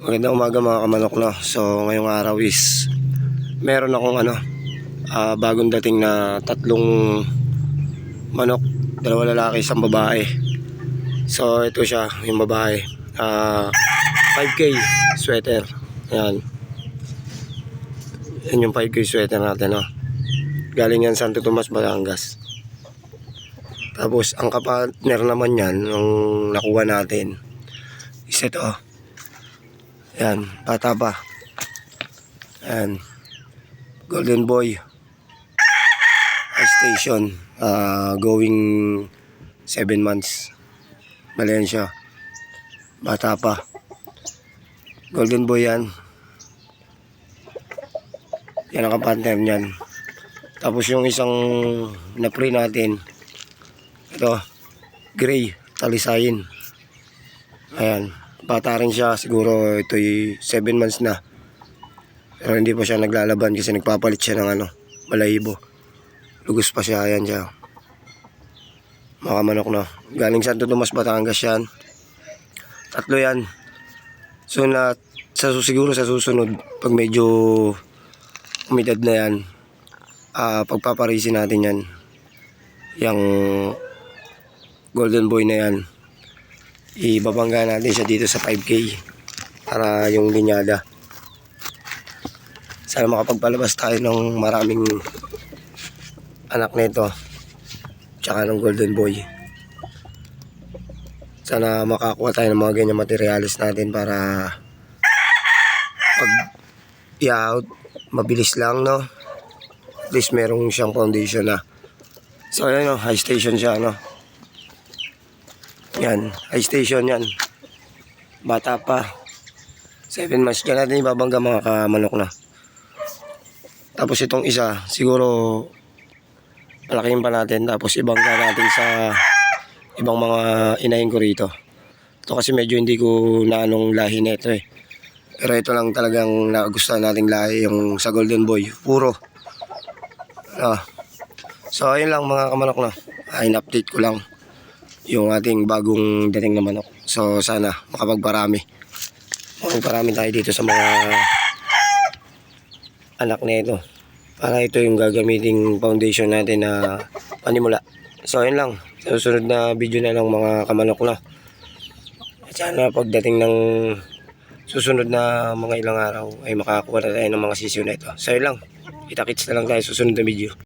Magandang umaga mga kamanok, no? So ngayong araw is meron akong bagong dating na tatlong manok, dalawa lalaki, isang babae. So ito siya, yung babae, 5K sweater. Ayan. Yan yung 5K sweater natin, no? Galing yan Santo Tomas, Batangas. Tapos ang kapartner naman yan nung nakuha natin is ito. Ayan, bata pa. Ayan, Golden Boy Station, going 7 months. Valencia, bata pa. Golden Boy yan. Yan ang kapartner niyan. Tapos yung isang na-pre natin, ito, gray, talisayin. Ayan, bata rin siya, siguro ito'y 7 months na. Pero hindi pa siya naglalaban kasi nagpapalit siya ng balahibo. Lugos pa siya, ayan siya. Mga manok, no? Galing Santo Tomas, Batangas yan. Tatlo yan. So siguro sa susunod, pag medyo umidad na yan, pagpaparisin natin yan. Yung Golden Boy na yan, ibabangga natin siya dito sa 5K para yung linyada. Sana makapagpalabas tayo ng maraming anak nito tsaka ng Golden Boy. Sana makakuha tayo ng mga ganyan materials natin para pag i-out mabilis lang, no? At least merong siyang foundation na. So ayan, no? High station siya, no? Yan, high station yan. Bata pa, 7 months. Kaya natin ibabangga mga kamanok na. Tapos itong isa, siguro palakihin pa natin. Tapos ibangga natin sa ibang mga inahin ko rito. Ito kasi medyo hindi ko na anong lahi na ito eh. Pero ito lang talagang nagustuhan nating lahi, yung sa Golden Boy. Puro. So ayun lang mga kamanok na. In-update ko lang yung ating bagong dating na manok. So sana makapagparami. Makapagparami tayo dito sa mga anak na ito. Para ito yung gagamiting foundation natin na panimula. So ayun lang. Sa susunod na video na lang mga kamanok na. At sana pagdating ng susunod na mga ilang araw ay makakuha na tayo ng mga sisiyo na ito. So ayun lang. Kita-kits na lang tayo sa susunod na video.